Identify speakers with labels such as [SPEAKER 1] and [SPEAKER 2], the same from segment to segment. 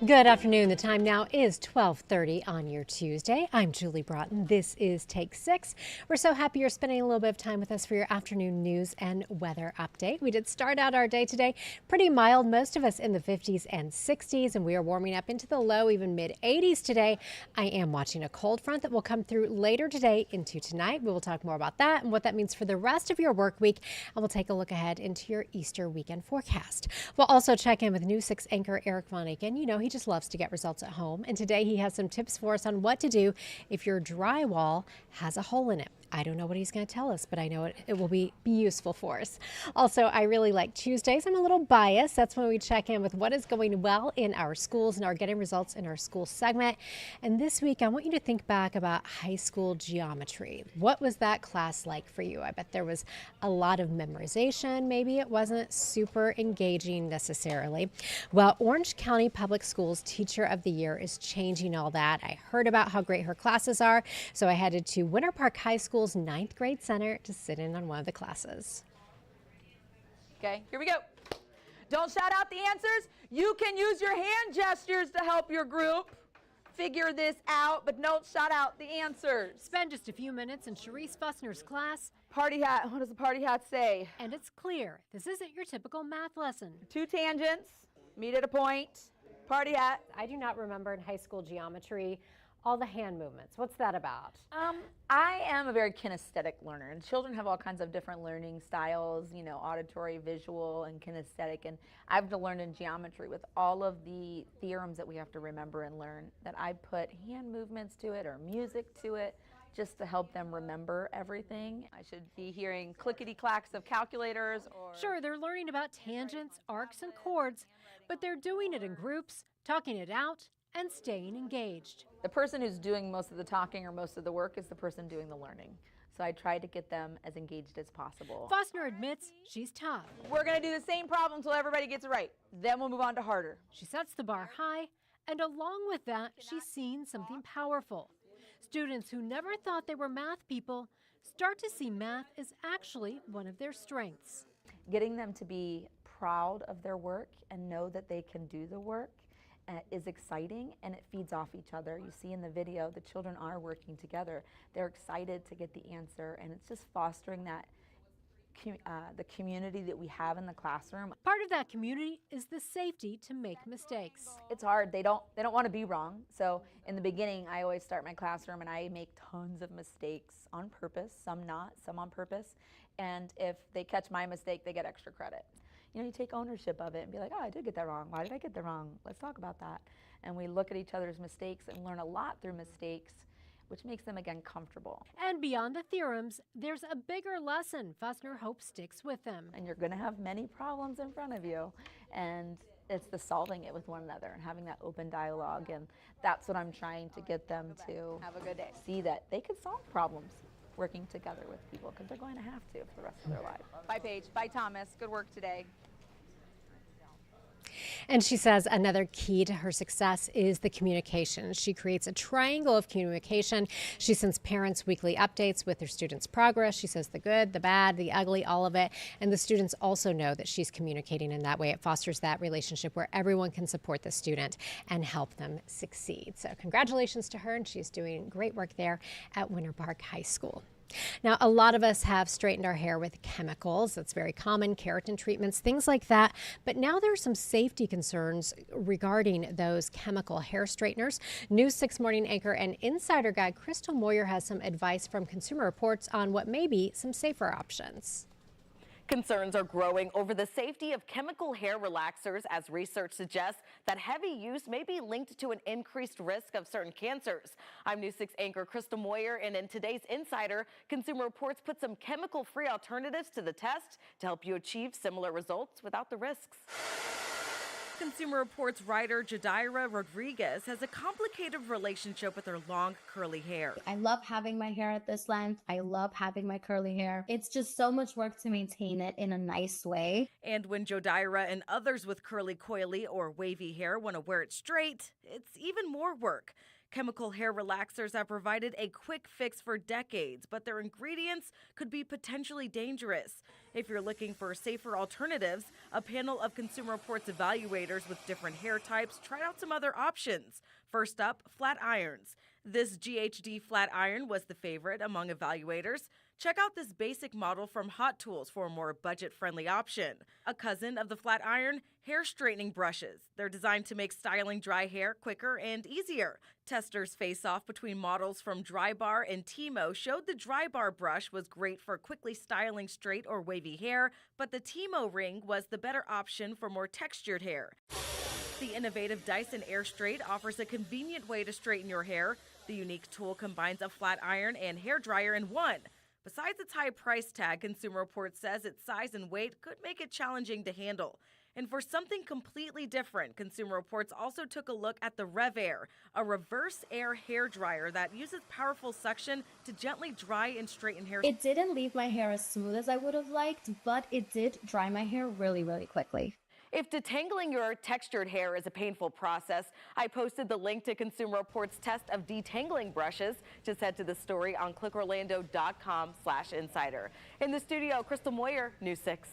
[SPEAKER 1] Good afternoon. The time now is 12:30 on your Tuesday. I'm Julie Broughton. This is Take 6. We're so happy you're spending a little bit of time with us for your afternoon news and weather update. We did start out our day today pretty mild, most of us in the 50s and 60s, and we are warming up into the low, even mid 80s today. I am watching a cold front that will come through later today into tonight. We will talk more about that and what that means for the rest of your work week, and we'll take a look ahead into your Easter weekend forecast. We'll also check in with News 6 anchor Eric Von Aken. You know, he just loves to get results at home, and today he has some tips for us on what to do if your drywall has a hole in it. I don't know what he's going to tell us, but I know it will be useful for us. Also, I really like Tuesdays. I'm a little biased. That's when we check in with what is going well in our schools and are getting results in our school segment. And this week, I want you to think back about high school geometry. What was that class like for you? I bet there was a lot of memorization. Maybe it wasn't super engaging necessarily. Well, Orange County Public Schools Teacher of the Year is changing all that. I heard about how great her classes are, so I headed to Winter Park High School's 9th grade center to sit in on one of the classes.
[SPEAKER 2] Okay, here we go. Don't shout out the answers. You can use your hand gestures to help your group figure this out, but don't shout out the answers.
[SPEAKER 1] Spend just a few minutes in Sharice Fussner's class.
[SPEAKER 2] Party hat, what does the party hat say?
[SPEAKER 1] And it's clear, this isn't your typical math lesson.
[SPEAKER 2] 2 tangents, meet at a point, party hat.
[SPEAKER 1] I do not remember in high school geometry all the hand movements. What's that about?
[SPEAKER 2] I am a very kinesthetic learner, and children have all kinds of different learning styles, you know, auditory, visual, and kinesthetic, and I've learned in geometry with all of the theorems that we have to remember and learn that I put hand movements to it or music to it just to help them remember everything. I should be hearing clickety-clacks of calculators or...
[SPEAKER 1] Sure, they're learning about tangents, arcs, and chords, but they're doing it in groups, talking it out, and staying engaged.
[SPEAKER 2] The person who's doing most of the talking or most of the work is the person doing the learning. So I try to get them as engaged as possible.
[SPEAKER 1] Fussner admits she's tough.
[SPEAKER 2] We're gonna do the same problem until everybody gets it right. Then we'll move on to harder.
[SPEAKER 1] She sets the bar high, and along with that, she's seen something powerful. Students who never thought they were math people start to see math as actually one of their strengths.
[SPEAKER 2] Getting them to be proud of their work and know that they can do the work is exciting, and it feeds off each other. You see in the video, the children are working together. They're excited to get the answer, and it's just fostering that the community that we have in the classroom.
[SPEAKER 1] Part of that community is the safety to make mistakes.
[SPEAKER 2] It's hard. They don't want to be wrong. So in the beginning, I always start my classroom and I make tons of mistakes on purpose, some not, some on purpose. And if they catch my mistake, they get extra credit. You know, you take ownership of it and be like, oh, I did get that wrong. Why did I get that wrong? Let's talk about that. And we look at each other's mistakes and learn a lot through mistakes, which makes them, again, comfortable.
[SPEAKER 1] And beyond the theorems, there's a bigger lesson Fussner hopes sticks with them.
[SPEAKER 2] And you're going to have many problems in front of you. And it's the solving it with one another and having that open dialogue. And that's what I'm trying to get them to have a good day. See that they can solve problems working together with people, because they're going to have to for the rest of their life. Bye, Paige. Bye, Thomas. Good work today.
[SPEAKER 1] And she says another key to her success is the communication. She creates a triangle of communication. She sends parents weekly updates with their students' progress. She says the good, the bad, the ugly, all of it. And the students also know that she's communicating in that way. It fosters that relationship where everyone can support the student and help them succeed. So congratulations to her, and she's doing great work there at Winter Park High School. Now, a lot of us have straightened our hair with chemicals. That's very common, keratin treatments, things like that. But now there are some safety concerns regarding those chemical hair straighteners. News 6 morning anchor and insider guide Crystal Moyer has some advice from Consumer Reports on what may be some safer options.
[SPEAKER 3] Concerns are growing over the safety of chemical hair relaxers as research suggests that heavy use may be linked to an increased risk of certain cancers. I'm News 6 anchor Crystal Moyer, and in today's Insider, Consumer Reports put some chemical-free alternatives to the test to help you achieve similar results without the risks. Consumer Reports writer Jadira Rodriguez has a complicated relationship with her long, curly hair.
[SPEAKER 4] I love having my hair at this length. I love having my curly hair. It's just so much work to maintain it in a nice way.
[SPEAKER 3] And when Jadira and others with curly, coily, or wavy hair want to wear it straight, it's even more work. Chemical hair relaxers have provided a quick fix for decades, but their ingredients could be potentially dangerous. If you're looking for safer alternatives, a panel of Consumer Reports evaluators with different hair types tried out some other options. First up, flat irons. This GHD flat iron was the favorite among evaluators. Check out this basic model from Hot Tools for a more budget-friendly option. A cousin of the flat iron, hair straightening brushes. They're designed to make styling dry hair quicker and easier. Testers face-off between models from Drybar and Timo showed the Drybar brush was great for quickly styling straight or wavy hair, but the Timo ring was the better option for more textured hair. The innovative Dyson Air Straight offers a convenient way to straighten your hair. The unique tool combines a flat iron and hair dryer in one. Besides its high price tag, Consumer Reports says its size and weight could make it challenging to handle. And for something completely different, Consumer Reports also took a look at the Rev Air, a reverse air hair dryer that uses powerful suction to gently dry and straighten hair.
[SPEAKER 4] It didn't leave my hair as smooth as I would have liked, but it did dry my hair really, really quickly.
[SPEAKER 3] If detangling your textured hair is a painful process, I posted the link to Consumer Reports' test of detangling brushes. Just head to the story on clickorlando.com/insider. In the studio, Crystal Moyer, News 6.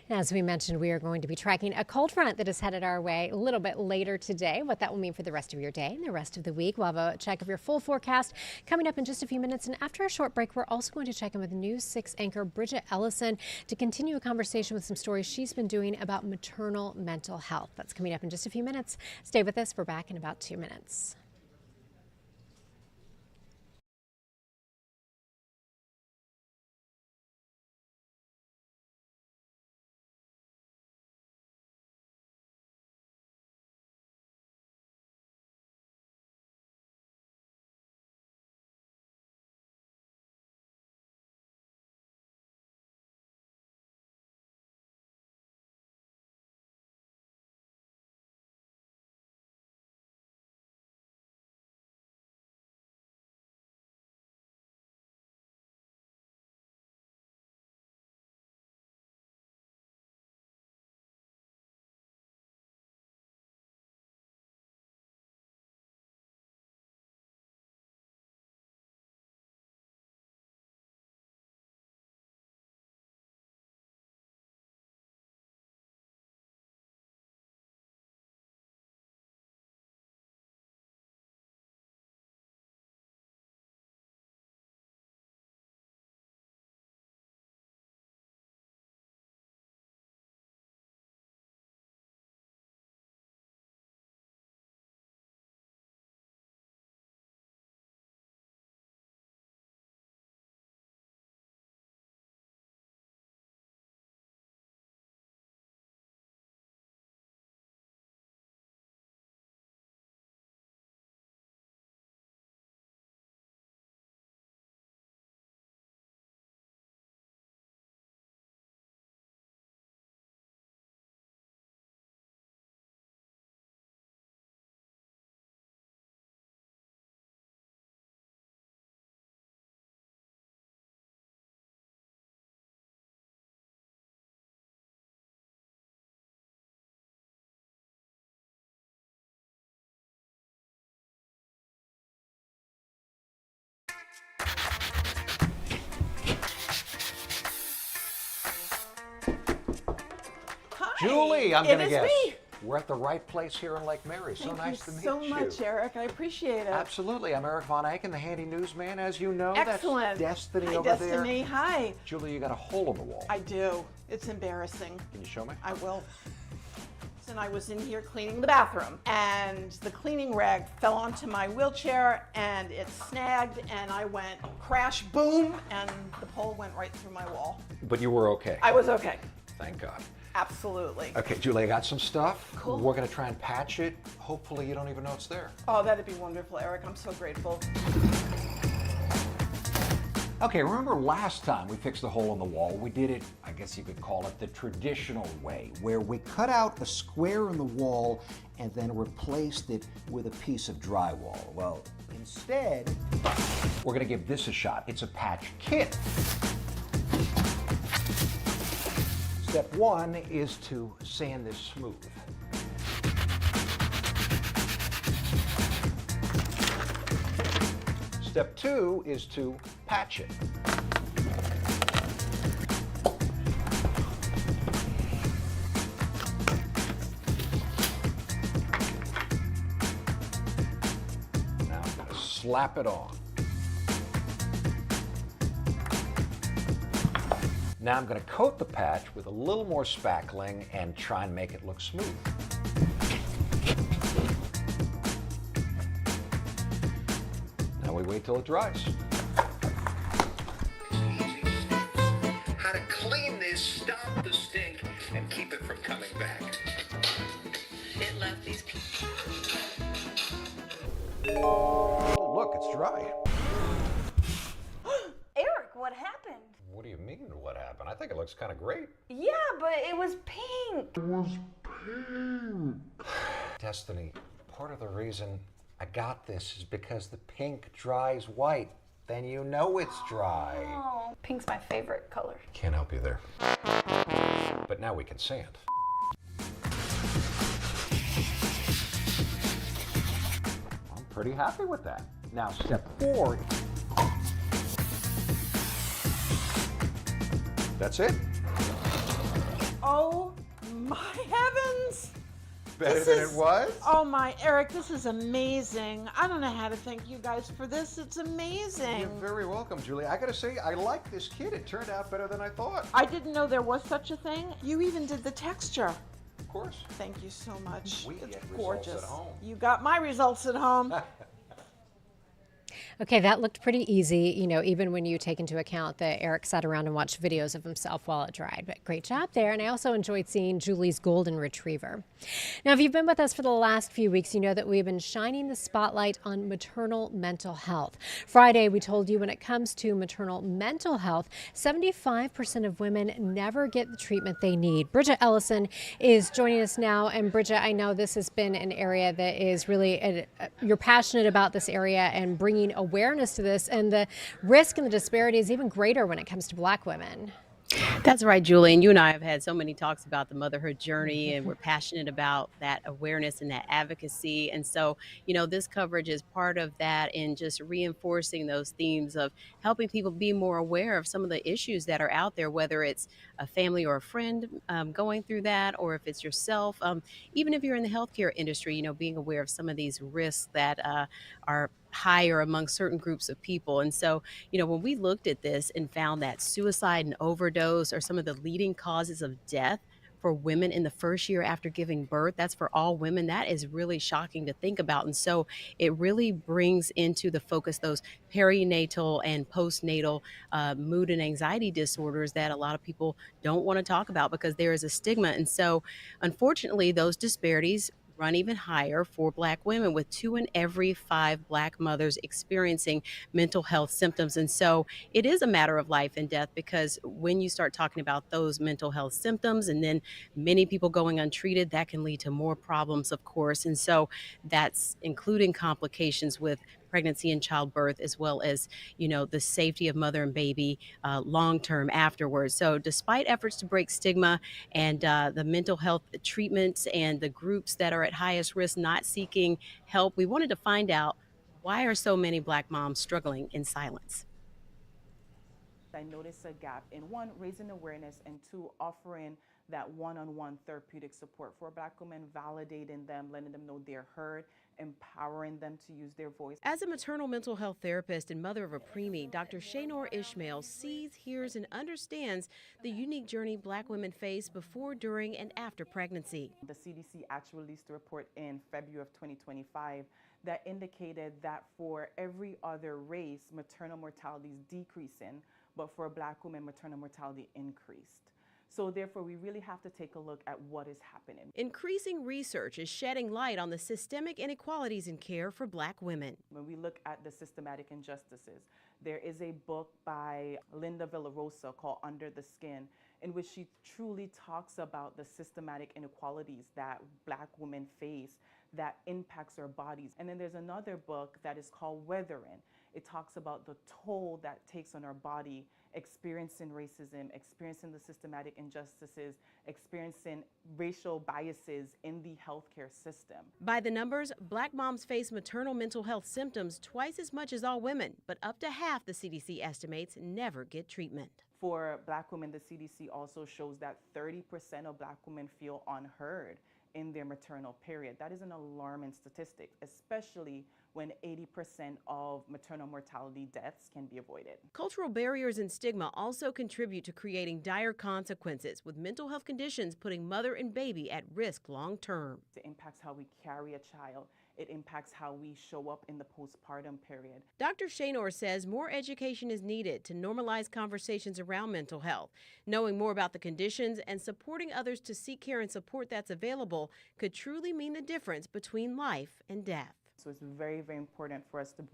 [SPEAKER 1] As we mentioned, we are going to be tracking a cold front that is headed our way a little bit later today. What that will mean for the rest of your day and the rest of the week. We'll have a check of your full forecast coming up in just a few minutes. And after a short break, we're also going to check in with News 6 anchor Bridget Ellison to continue a conversation with some stories she's been doing about maternal mental health. That's coming up in just a few minutes. Stay with us. We're back in about 2 minutes.
[SPEAKER 5] Julie, I'm going to guess.
[SPEAKER 6] Me.
[SPEAKER 5] We're at the right place here in Lake Mary. So nice to meet you.
[SPEAKER 6] Thank you so much, Eric. I appreciate it.
[SPEAKER 5] Absolutely. I'm Eric Von Eycken, the handy newsman, as you know.
[SPEAKER 6] Excellent.
[SPEAKER 5] That's Destiny
[SPEAKER 6] Hi,
[SPEAKER 5] over there.
[SPEAKER 6] Destiny. Hi.
[SPEAKER 5] Julie, you got a hole in the wall.
[SPEAKER 6] I do. It's embarrassing.
[SPEAKER 5] Can you show me?
[SPEAKER 6] I will. And I was in here cleaning the bathroom, and the cleaning rag fell onto my wheelchair, and it snagged, and I went crash, boom, and the pole went right through my wall.
[SPEAKER 5] But you were okay.
[SPEAKER 6] I was okay.
[SPEAKER 5] Thank God.
[SPEAKER 6] Absolutely.
[SPEAKER 5] Okay, Julie, I got some stuff.
[SPEAKER 6] Cool.
[SPEAKER 5] We're going to try and patch it. Hopefully you don't even know it's there.
[SPEAKER 6] Oh, that'd be wonderful, Eric. I'm so grateful.
[SPEAKER 5] Okay, remember last time we fixed the hole in the wall? We did it, I guess you could call it the traditional way, where we cut out a square in the wall and then replaced it with a piece of drywall. Well, instead, we're going to give this a shot. It's a patch kit. Step one is to sand this smooth. Step 2 is to patch it. Now I'm going to slap it on. Now I'm going to coat the patch with a little more spackling and try and make it look smooth. Now we wait till it dries.
[SPEAKER 7] How to clean this, stop the stink, and keep it from coming back. It left these people.
[SPEAKER 5] Oh, look, it's dry.
[SPEAKER 2] Eric, what happened?
[SPEAKER 5] What do you mean, what happened? I think it looks kind of great.
[SPEAKER 2] Yeah, but it was pink.
[SPEAKER 5] Destiny, part of the reason I got this is because the pink dries white. Then you know it's dry.
[SPEAKER 2] Oh, pink's my favorite color.
[SPEAKER 5] Can't help you there. But now we can sand. I'm pretty happy with that. Now, step 4. That's it.
[SPEAKER 6] Oh my heavens!
[SPEAKER 5] Better
[SPEAKER 6] This
[SPEAKER 5] than
[SPEAKER 6] is-
[SPEAKER 5] it was?
[SPEAKER 6] Oh my, Eric, this is amazing. I don't know how to thank you guys for this. It's
[SPEAKER 5] You're
[SPEAKER 6] amazing.
[SPEAKER 5] very welcome, Julie. I gotta say, I like this kit. It turned out better than I thought.
[SPEAKER 6] I didn't know there was such a thing. You even did the texture.
[SPEAKER 5] Of course.
[SPEAKER 6] Thank you so much.
[SPEAKER 5] We
[SPEAKER 6] It's
[SPEAKER 5] get results
[SPEAKER 6] gorgeous.
[SPEAKER 5] at home.
[SPEAKER 6] You got my results at home.
[SPEAKER 1] Okay, that looked pretty easy, you know, even when you take into account that Eric sat around and watched videos of himself while it dried. But great job there. And I also enjoyed seeing Julie's golden retriever. Now, if you've been with us for the last few weeks, you know that we've been shining the spotlight on maternal mental health. Friday, we told you when it comes to maternal mental health, 75% of women never get the treatment they need. Bridget Ellison is joining us now. And Bridget, I know this has been an area that is really, you're passionate about this area and bringing awareness to this, and the risk and the disparity is even greater when it comes to Black women.
[SPEAKER 8] That's right, Julie. And you and I have had so many talks about the motherhood journey, and we're passionate about that awareness and that advocacy. And so, you know, this coverage is part of that in just reinforcing those themes of helping people be more aware of some of the issues that are out there, whether it's a family or a friend going through that, or if it's yourself. Even if you're in the healthcare industry, you know, being aware of some of these risks that are higher among certain groups of people. And so, you know, when we looked at this and found that suicide and overdose are some of the leading causes of death for women in the first year after giving birth, that's for all women, that is really shocking to think about. And so it really brings into the focus those perinatal and postnatal mood and anxiety disorders that a lot of people don't want to talk about because there is a stigma. And so unfortunately, those disparities run even higher for Black women, with 2 in every 5 Black mothers experiencing mental health symptoms. And so it is a matter of life and death, because when you start talking about those mental health symptoms and then many people going untreated, that can lead to more problems, of course. And so that's including complications with pregnancy and childbirth, as well as, you know, the safety of mother and baby long term afterwards. So despite efforts to break stigma and the mental health treatments and the groups that are at highest risk not seeking help, we wanted to find out, why are so many Black moms struggling in silence?
[SPEAKER 9] I noticed a gap in 1, raising awareness, and 2, offering that one-on-one therapeutic support for Black women, validating them, letting them know they're heard, empowering them to use their voice.
[SPEAKER 8] As a maternal mental health therapist and mother of a preemie, Dr. Shaynor Ishmael sees, hears, and understands the unique journey Black women face before, during, and after pregnancy.
[SPEAKER 9] The CDC actually released a report in February of 2025 that indicated that for every other race, maternal mortality is decreasing, but for Black women, maternal mortality increased. So therefore, we really have to take a look at what is happening.
[SPEAKER 8] Increasing research is shedding light on the systemic inequalities in care for Black women.
[SPEAKER 9] When we look at the systematic injustices, there is a book by Linda Villarosa called Under the Skin, in which she truly talks about the systematic inequalities that Black women face that impacts our bodies. And then there's another book that is called Weathering. It talks about the toll that takes on our body experiencing racism, experiencing the systematic injustices, experiencing racial biases in the healthcare system.
[SPEAKER 8] By the numbers, Black moms face maternal mental health symptoms twice as much as all women, but up to half, the CDC estimates, never get treatment.
[SPEAKER 9] For Black women, the CDC also shows that 30% of Black women feel unheard in their maternal period. That is an alarming statistic, especially when 80% of maternal mortality deaths can be avoided.
[SPEAKER 8] Cultural barriers and stigma also contribute to creating dire consequences, with mental health conditions putting mother and baby at risk long term.
[SPEAKER 9] It impacts how we carry a child. It impacts how we show up in the postpartum period.
[SPEAKER 8] Dr. Shaynor says more education is needed to normalize conversations around mental health. Knowing more about the conditions and supporting others to seek care and support that's available could truly mean the difference between life and death.
[SPEAKER 9] So it's very, very important for us to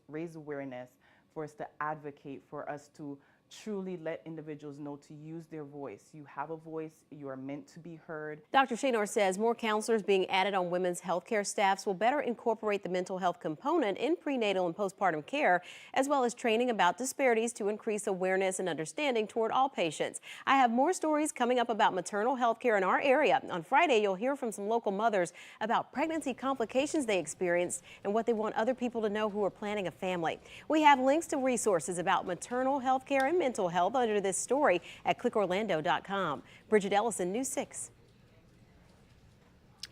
[SPEAKER 9] raise awareness, for us to advocate, for us to truly let individuals know to use their voice. You have a voice, you are meant to be heard.
[SPEAKER 10] Dr. Shaynor says more counselors being added on women's healthcare staffs will better incorporate the mental health component in prenatal and postpartum care, as well as training about disparities to increase awareness and understanding toward all patients. I have more stories coming up about maternal health care in our area. On Friday, you'll hear from some local mothers about pregnancy complications they experienced and what they want other people to know who are planning a family. We have links to resources about maternal health care and mental health under this story at clickorlando.com. Bridget Ellison, News 6.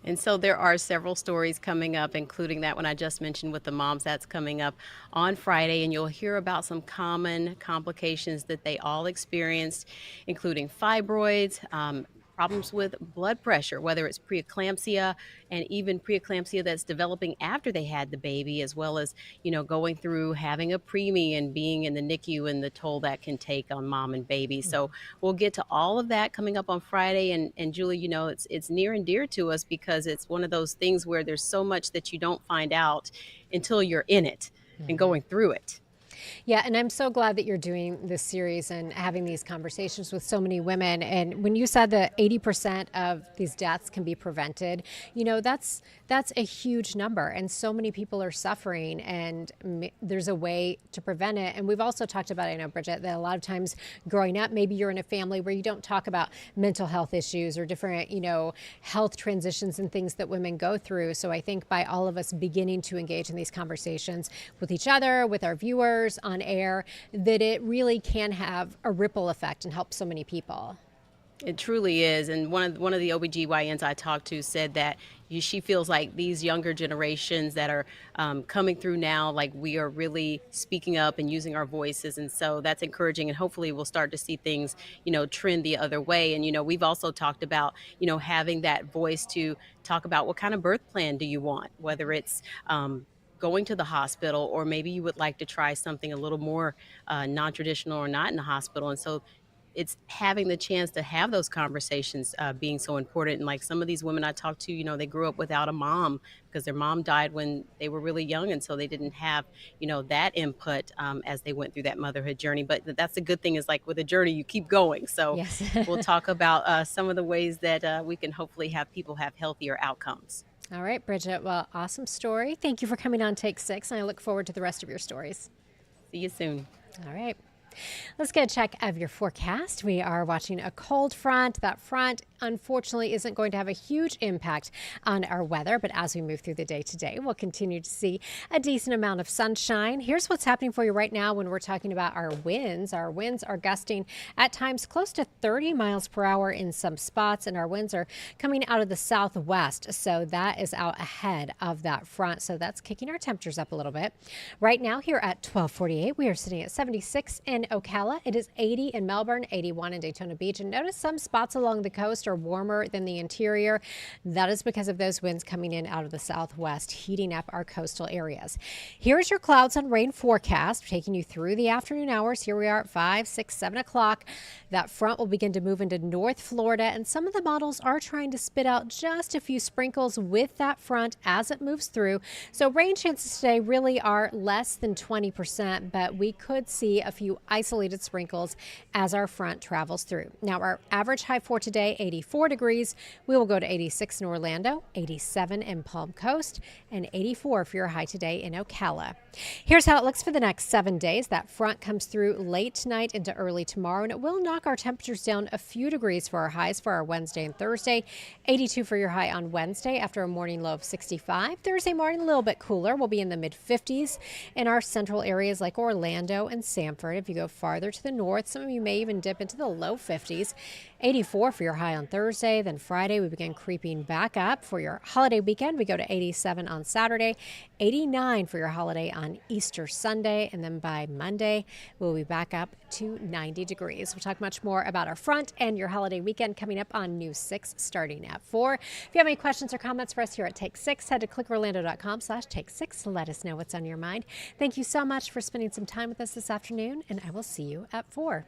[SPEAKER 8] And so there are several stories coming up, including that one I just mentioned with the moms. That's coming up on Friday, and you'll hear about some common complications that they all experienced, including fibroids, problems with blood pressure, whether it's preeclampsia and even preeclampsia that's developing after they had the baby, as well as, going through having a preemie and being in the NICU and the toll that can take on mom and baby. So we'll get to all of that coming up on Friday. And Julie, it's near and dear to us because it's one of those things where there's so much that you don't find out until you're in it and going through it.
[SPEAKER 1] Yeah, and I'm so glad that you're doing this series and having these conversations with so many women. And when you said that 80% of these deaths can be prevented, that's a huge number. And so many people are suffering, and there's a way to prevent it. And we've also talked about, I know, Bridget, that a lot of times growing up, maybe you're in a family where you don't talk about mental health issues or different, health transitions and things that women go through. So I think by all of us beginning to engage in these conversations with each other, with our viewers on air, that it really can have a ripple effect and help so many people.
[SPEAKER 8] It truly is. And one of the OBGYNs I talked to said that she feels like these younger generations that are coming through now, like we are really speaking up and using our voices. And so that's encouraging. And hopefully we'll start to see things, trend the other way. And, we've also talked about, having that voice to talk about what kind of birth plan do you want, whether it's going to the hospital, or maybe you would like to try something a little more non-traditional or not in the hospital. And so it's having the chance to have those conversations being so important. And like some of these women I talked to, they grew up without a mom because their mom died when they were really young. And so they didn't have, that input as they went through that motherhood journey. But that's a good thing, is like with a journey, you keep going. So
[SPEAKER 1] yes.
[SPEAKER 8] We'll talk about some of the ways that we can hopefully have people have healthier outcomes.
[SPEAKER 1] All right, Bridget. Well, awesome story. Thank you for coming on Take 6, and I look forward to the rest of your stories.
[SPEAKER 8] See you soon.
[SPEAKER 1] All right. Let's get a check of your forecast. We are watching a cold front. That front, unfortunately, isn't going to have a huge impact on our weather, but as we move through the day today, we'll continue to see a decent amount of sunshine. Here's what's happening for you right now when we're talking about our winds. Our winds are gusting at times close to 30 miles per hour in some spots, and our winds are coming out of the southwest, so that is out ahead of that front, so that's kicking our temperatures up a little bit. Right now here at 12:48, we are sitting at 76 in Ocala. It is 80 in Melbourne, 81 in Daytona Beach. And notice some spots along the coast are warmer than the interior. That is because of those winds coming in out of the southwest, heating up our coastal areas. Here's your clouds and rain forecast, taking you through the afternoon hours. Here we are at 5, 6, 7 o'clock. That front will begin to move into North Florida, and some of the models are trying to spit out just a few sprinkles with that front as it moves through. So rain chances today really are less than 20%, but we could see a few isolated sprinkles as our front travels through. Now, our average high for today, 84 degrees. We will go to 86 in Orlando, 87 in Palm Coast, and 84 for your high today in Ocala. Here's how it looks for the next 7 days. That front comes through late tonight into early tomorrow, and it will knock our temperatures down a few degrees for our highs for our Wednesday and Thursday. 82 for your high on Wednesday after a morning low of 65. Thursday morning, a little bit cooler. We'll be in the mid-50s in our central areas like Orlando and Sanford. If you go farther to the north, some of you may even dip into the low 50s. 84 for your high on Thursday. Then Friday, we begin creeping back up. For your holiday weekend, we go to 87 on Saturday, 89 for your holiday on Easter Sunday, and then by Monday, we'll be back up to 90 degrees. We'll talk much more about our front and your holiday weekend coming up on News 6 starting at 4. If you have any questions or comments for us here at Take 6, head to clickorlando.com/take6 to let us know what's on your mind. Thank you so much for spending some time with us this afternoon, and I will see you at 4.